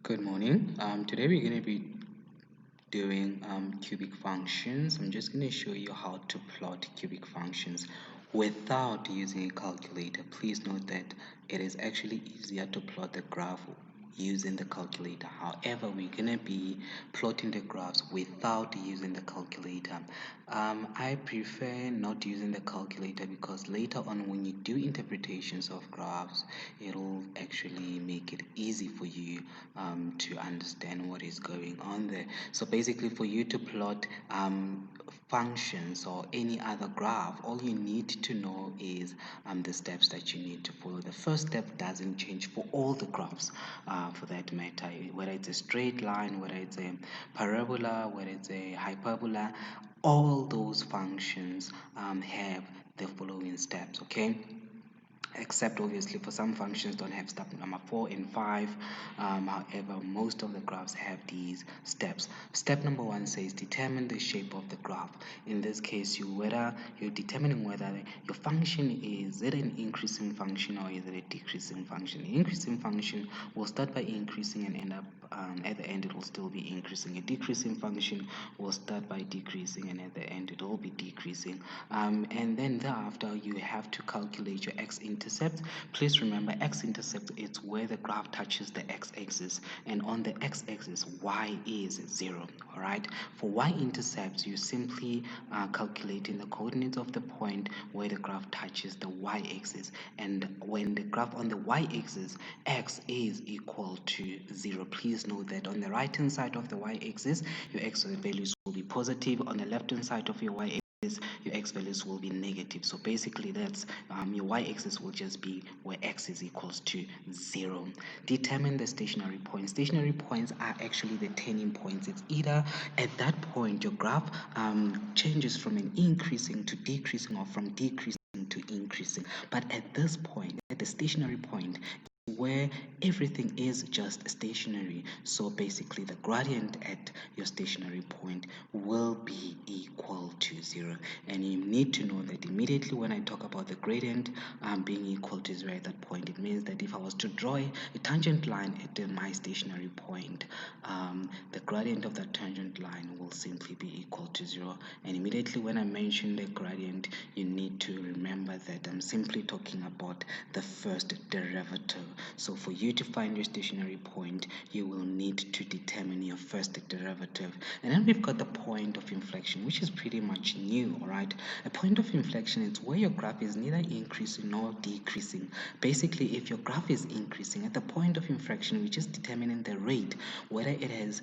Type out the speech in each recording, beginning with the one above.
Good morning. Today we're going to be doing cubic functions. I'm just going to show you how to plot cubic functions without using a calculator. Please note that it is actually easier to plot the graph using the calculator. However, we're going to be plotting the graphs without using the calculator. I prefer not using the calculator because later on when you do interpretations of graphs, it'll actually make it easy for you to understand what is going on there. So basically, for you to plot functions or any other graph, all you need to know is the steps that you need to follow. The first step doesn't change for all the graphs for that matter, whether it's a straight line, whether it's a parabola, whether it's a hyperbola, all those functions have the following steps, okay? Except obviously for some functions don't have step number 4 and 5. However, most of the graphs have these steps. Step number 1 says determine the shape of the graph. In this case, you're determining whether your function is it an increasing function or is it a decreasing function. The increasing function will start by increasing and end up at the end it will still be increasing. A decreasing function will start by decreasing and at the end it will be decreasing. And then thereafter you have to calculate your x-intercept. Please remember, x-intercept is where the graph touches the x-axis, and on the x-axis y is 0. All right, for y-intercepts you simply calculating the coordinates of the point where the graph touches the y-axis, and when the graph on the y-axis x is equal to 0, please note that on the right hand side of the y-axis your x values will be positive, on the left hand side of your y-axis your x values will be negative. So basically that's your y-axis will just be where x is equals to 0. Determine the stationary points. Stationary points are actually the turning points. It's either at that point your graph changes from an increasing to decreasing or from decreasing to increasing, but at this point, at the stationary point, where everything is just stationary. So basically the gradient at your stationary point will be equal to 0, and you need to know that immediately when I talk about the gradient being equal to 0 at that point, it means that if I was to draw a tangent line at my stationary point, the gradient of that tangent line will simply be equal to 0. And immediately when I mention the gradient, you need to remember that I'm simply talking about the first derivative. So for you to find your stationary point, you will need to determine your first derivative. And then we've got the point of inflection, which is pretty much new. All right, a point of inflection is where your graph is neither increasing nor decreasing. Basically, if your graph is increasing at the point of inflection, we're just determining the rate, whether it is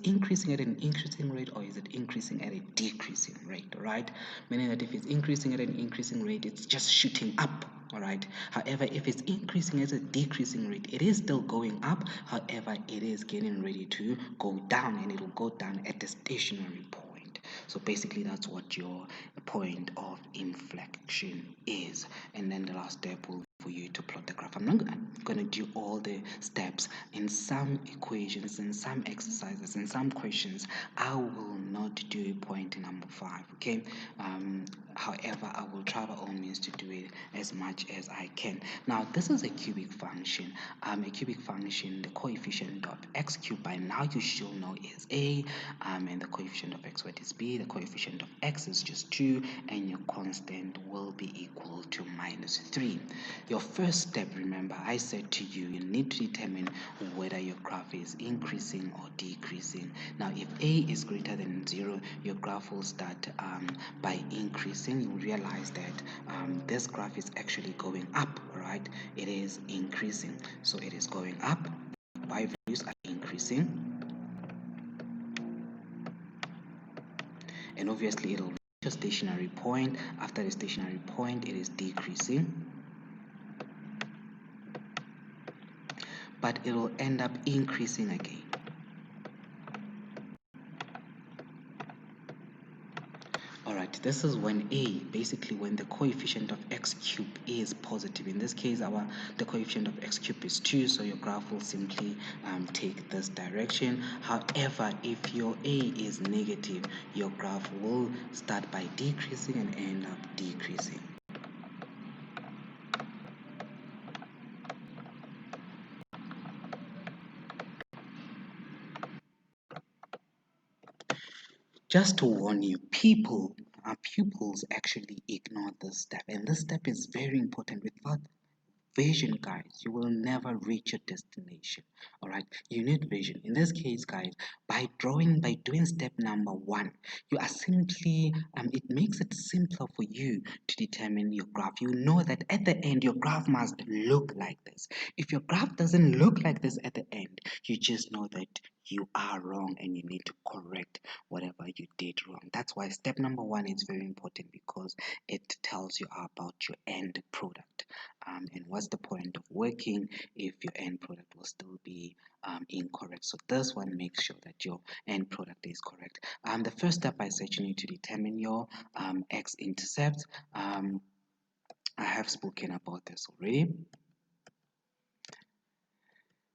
increasing at an increasing rate or is it increasing at a decreasing rate. All right, meaning that if it's increasing at an increasing rate, it's just shooting up. All right, however, if it's increasing at a decreasing rate, it is still going up. However, it is getting ready to go down, and it will go down at the stationary point. So basically that's what your point of inflection is. And then the last step will for you to plot the graph. I'm not going to do all the steps. In some equations, in some exercises, in some questions, I will not do point number 5, okay? However, I will try by all means to do it as much as I can. Now, this is a cubic function. A cubic function, the coefficient of x cubed by now you should know is a, and the coefficient of x is b, the coefficient of x is just 2, and your constant will be equal to -3. Your first step, remember, I said to you, you need to determine whether your graph is increasing or decreasing. Now, if a is greater than 0, your graph will start by increasing. You'll realize that this graph is actually going up, right? It is increasing. So it is going up. Y values are increasing. And obviously, it'll reach a stationary point. After the stationary point, it is decreasing. But it will end up increasing again. Alright, this is when basically when the coefficient of x cubed is positive. In this case, the coefficient of x cubed is 2, so your graph will simply take this direction. However, if your a is negative, your graph will start by decreasing and end up decreasing. Just to warn you, our pupils actually ignore this step, and this step is very important. Without vision, guys, you will never reach your destination. All right, you need vision. In this case, guys, by doing step number one, you are simply it makes it simpler for you to determine your graph. You know that at the end your graph must look like this. If your graph doesn't look like this at the end, you just know that you are wrong and you need to correct whatever you did wrong. That's why step number one is very important, because it tells you about your end product. And what's the point of working if your end product will still be incorrect? So this one makes sure that your end product is correct. The first step, I said you need to determine your x-intercept. I have spoken about this already.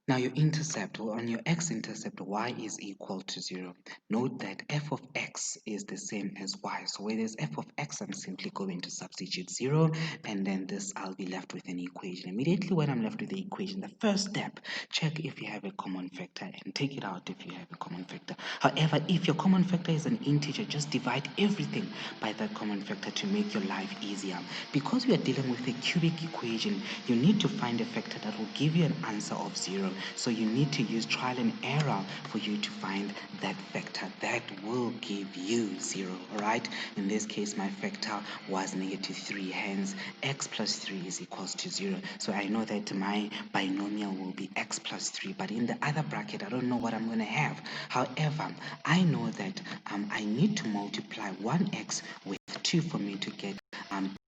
Now your intercept, or on your x-intercept, y is equal to 0. Note that f of x is the same as y. So where there's f of x, I'm simply going to substitute 0, and then this I'll be left with an equation. Immediately when I'm left with the equation, the first step, check if you have a common factor and take it out if you have a common factor. However, if your common factor is an integer, just divide everything by that common factor to make your life easier. Because we are dealing with a cubic equation, you need to find a factor that will give you an answer of 0. So you need to use trial and error for you to find that factor that will give you 0. All right, in this case my factor was -3, hence x plus 3 is equals to 0. So I know that my binomial will be x plus 3, but in the other bracket I don't know what I'm going to have. However, I know that I need to multiply 1x with 2 for me to get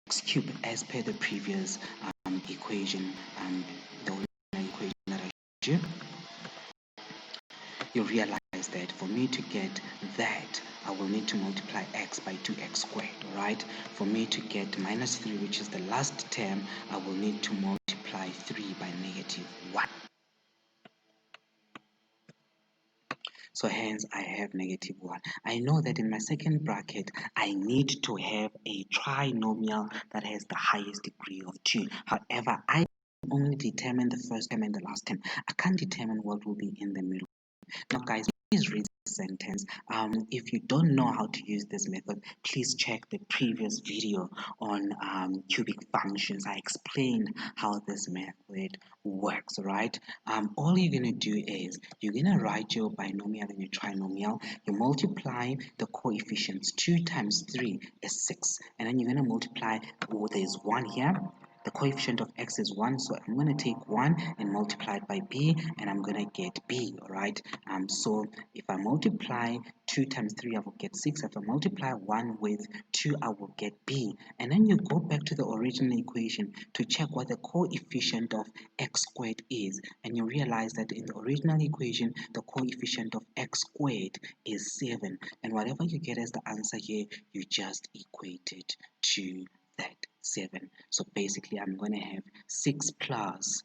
x cubed, as per the previous equation, the equation that I showed you. You realize that for me to get that, I will need to multiply x by 2x squared. All right, for me to get -3, which is the last term, I will need to multiply 3 by -1. So hence I have -1. I know that in my second bracket I need to have a trinomial that has the highest degree of 2. However, I only determine the first term and the last term. I can't determine what will be in the middle. Now guys, please read the sentence. If you don't know how to use this method, please check the previous video on cubic functions. I explained how this method works, right? All you're going to do is you're going to write your binomial and your trinomial. You multiply the coefficients. 2 times 3 is 6, and then you're going to multiply, there's 1 here. The coefficient of x is 1, so I'm going to take 1 and multiply it by b, and I'm going to get b. All right, so if I multiply 2 times 3, I will get 6. If I multiply 1 with 2, I will get b. And then you go back to the original equation to check what the coefficient of x squared is, and you realize that in the original equation the coefficient of x squared is 7, and whatever you get as the answer here, you just equate it to that 7. So basically I'm going to have 6 plus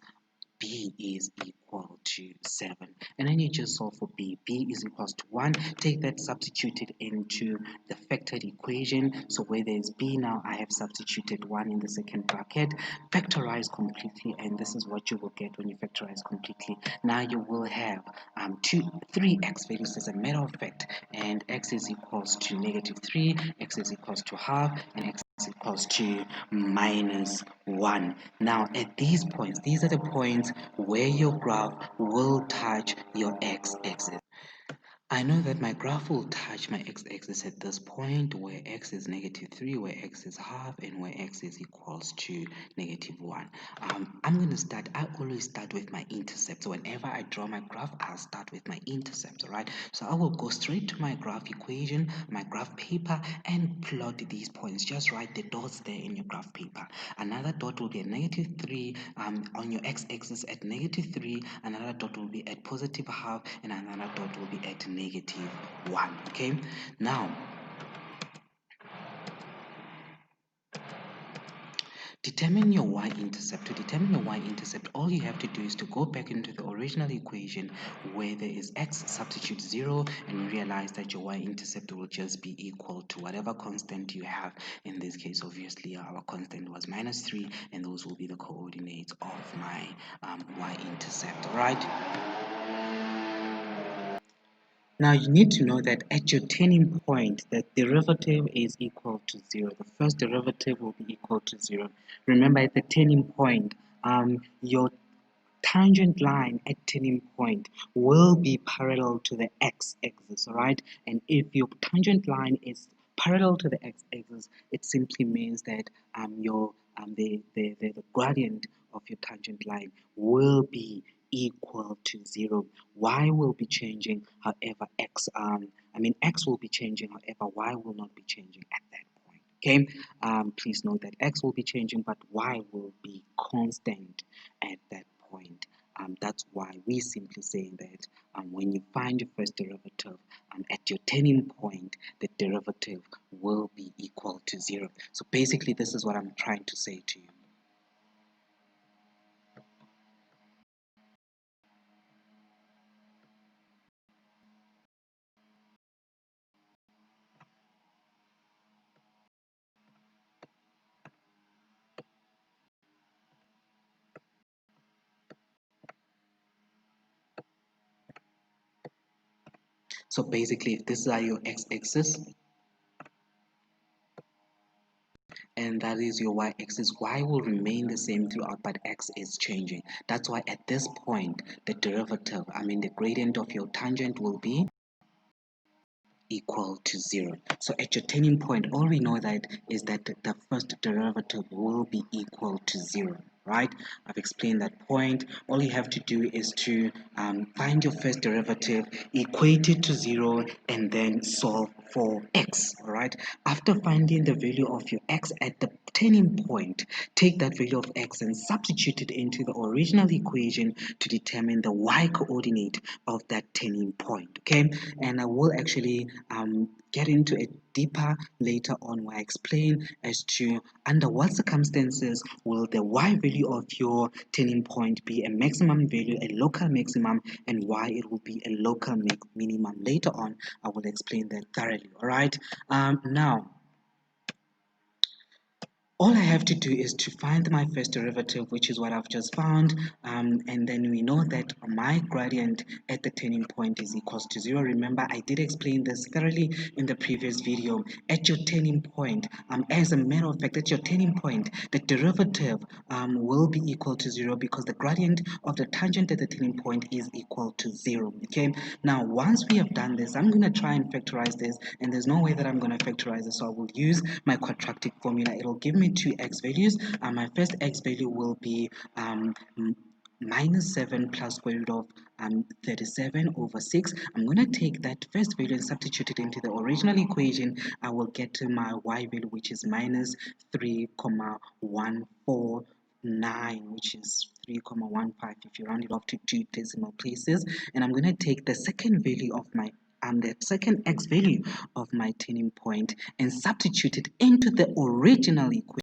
b is equal to 7, and then you just solve for b. B is equals to 1. Take that, substitute it into the factored equation. So where there's b, now I have substituted 1 in the second bracket. Factorize completely, and this is what you will get when you factorize completely. Now you will have 3x values as a matter of fact, and x is equals to -3, x is equals to half, and x is equals to -1. Now at these points, these are the points where your graph will touch your x-axis. I know that my graph will touch my x-axis at this point, where x is -3, where x is half, and where x is equals to -1. I'm going to start, I always start with my intercept. So whenever I draw my graph, I'll start with my intercept, all right? So I will go straight to my graph equation, my graph paper, and plot these points. Just write the dots there in your graph paper. Another dot will be at -3 on your x-axis at -3, another dot will be at positive half, and another dot will be at -1. Okay, now determine your y-intercept. To determine your y-intercept, all you have to do is to go back into the original equation where there is x, substitute 0, and you realize that your y-intercept will just be equal to whatever constant you have. In this case, obviously, our constant was -3, and those will be the coordinates of my y-intercept, right? Now you need to know that at your turning point, the derivative is equal to 0. The first derivative will be equal to 0. Remember, at the turning point, your tangent line at turning point will be parallel to the x-axis, all right? And if your tangent line is parallel to the x-axis, it simply means that the gradient of your tangent line will be equal to 0. Y will be changing, however, x will be changing, however, y will not be changing at that point. Okay, please note that x will be changing, but y will be constant at that point. That's why we simply say that when you find your first derivative at your turning point, the derivative will be equal to 0. So basically, this is what I'm trying to say to you. So basically, if this are your x-axis and that is your y-axis, y will remain the same throughout, but x is changing. That's why at this point, the derivative, the gradient of your tangent will be equal to 0. So at your turning point, all we know that is that the first derivative will be equal to 0. Right? I've explained that point. All you have to do is to find your first derivative, equate it to 0, and then solve for x. All right? After finding the value of your x at the turning point, take that value of x and substitute it into the original equation to determine the y coordinate of that turning point. Okay, and I will actually get into it deeper later on where I explain as to under what circumstances will the y value of your turning point be a maximum value, a local maximum, and why it will be a local minimum. Later on, I will explain that thoroughly. All right. Now, all I have to do is to find my first derivative, which is what I've just found, and then we know that my gradient at the turning point is equals to 0. Remember, I did explain this thoroughly in the previous video. At your turning point, as a matter of fact, at your turning point, the derivative will be equal to 0 because the gradient of the tangent at the turning point is equal to 0. Okay, now once we have done this, I'm going to try and factorize this, and there's no way that I'm going to factorize this, so I will use my quadratic formula. It'll give me two x values. My first x value will be minus 7 plus square root of 37 over 6. I'm going to take that first value and substitute it into the original equation. I will get to my y value, which is minus 3,149, which is 3,15 if you round it off to two decimal places. And I'm going to take the second value of my the second x value of my turning point and substitute it into the original equation.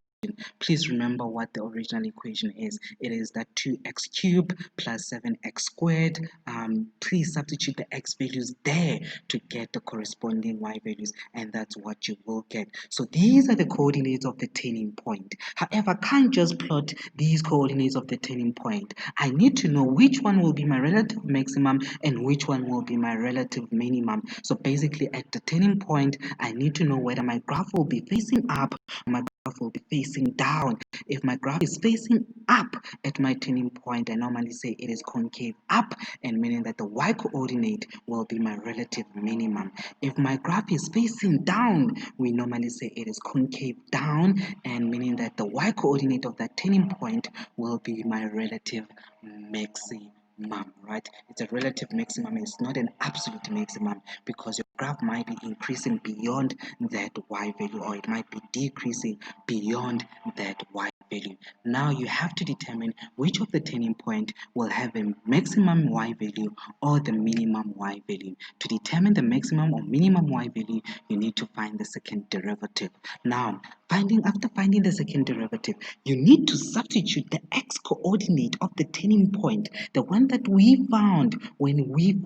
Please remember what the original equation is. It is that 2x cubed plus 7x squared. Please substitute the x values there to get the corresponding y values, and that's what you will get. So these are the coordinates of the turning point. However, I can't just plot these coordinates of the turning point. I need to know which one will be my relative maximum and which one will be my relative minimum. So basically, at the turning point, I need to know whether my graph will be facing up or my graph will be facing down. If my graph is facing up at my turning point, I normally say it is concave up, and meaning that the y coordinate will be my relative minimum. If my graph is facing down, we normally say it is concave down, and meaning that the y coordinate of that turning point will be my relative maximum. Right? It's a relative maximum, it's not an absolute maximum, because your graph might be increasing beyond that y value, or it might be decreasing beyond that y value. Now you have to determine which of the turning point will have a maximum y value or the minimum y value. To determine the maximum or minimum y value, you need to find the second derivative. Now, after finding the second derivative, you need to substitute the x coordinate of the turning point, the one that we found when we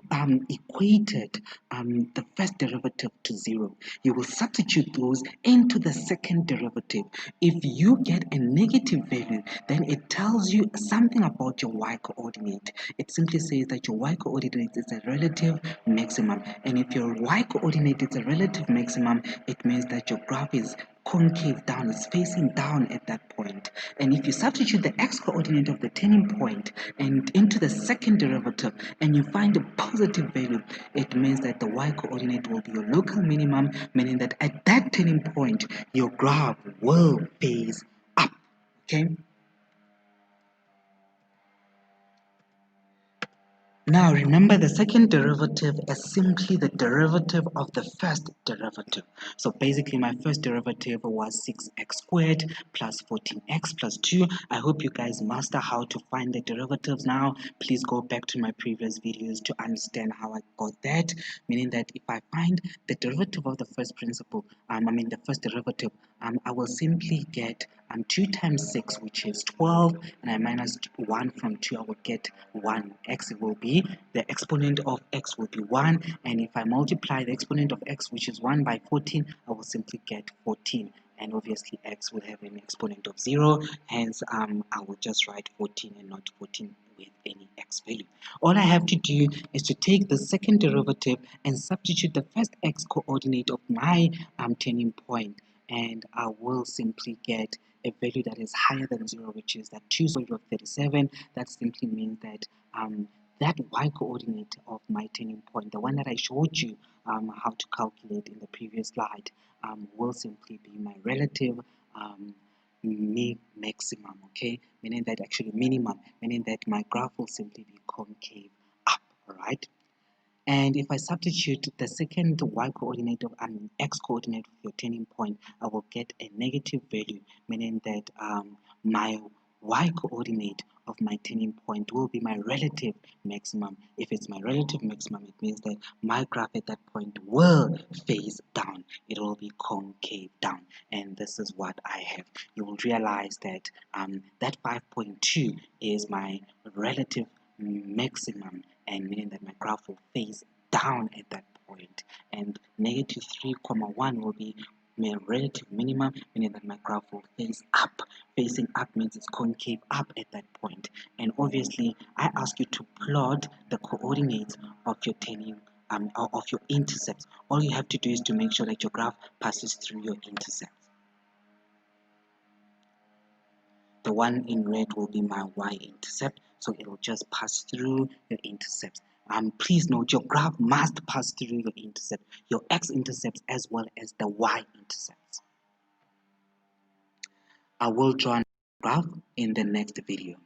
equated the first derivative to 0. You will substitute those into the second derivative. If you get a negative negative value, then it tells you something about your y-coordinate. It simply says that your y-coordinate is a relative maximum, and if your y-coordinate is a relative maximum, it means that your graph is concave down, it's facing down at that point. And if you substitute the x-coordinate of the turning point and into the second derivative and you find a positive value, it means that the y-coordinate will be your local minimum, meaning that at that turning point your graph will face up. Okay. Now remember, the second derivative is simply the derivative of the first derivative. So basically my first derivative was 6x squared plus 14x plus 2. I hope you guys master how to find the derivatives now. Please go back to my previous videos to understand how I got that. Meaning that if I find the derivative of the first principle, the first derivative, I will simply get 2 times 6, which is 12, and I minus 1 from 2, I will get 1. X will be, the exponent of x will be 1, and if I multiply the exponent of x, which is 1, by 14, I will simply get 14. And obviously x will have an exponent of 0, hence I will just write 14 and not 14 with any x value. All I have to do is to take the second derivative and substitute the first x coordinate of my turning point, and I will simply get a value that is higher than 0, which is that 2 square root of 37. That simply means that that y-coordinate of my turning point, the one that I showed you how to calculate in the previous slide, will simply be my relative maximum, okay? Meaning that actually minimum, meaning that my graph will simply be concave up, all right? And if I substitute the second y-coordinate of x-coordinate of your turning point, I will get a negative value, meaning that my y-coordinate of my turning point will be my relative maximum. If it's my relative maximum, it means that my graph at that point will face down. It will be concave down. And this is what I have. You will realize that that 5.2 is my relative maximum, and meaning that my graph will face down at that point, and negative 3,1 will be my relative minimum, meaning that my graph will face up. Facing up means it's concave up at that point. And obviously I ask you to plot the coordinates of your turning of your intercepts. All you have to do is to make sure that your graph passes through your intercepts. The one in red will be my y-intercept, so it will just pass through your intercepts. Please note, your graph must pass through your intercept, your x-intercepts as well as the y-intercepts. I will draw a graph in the next video.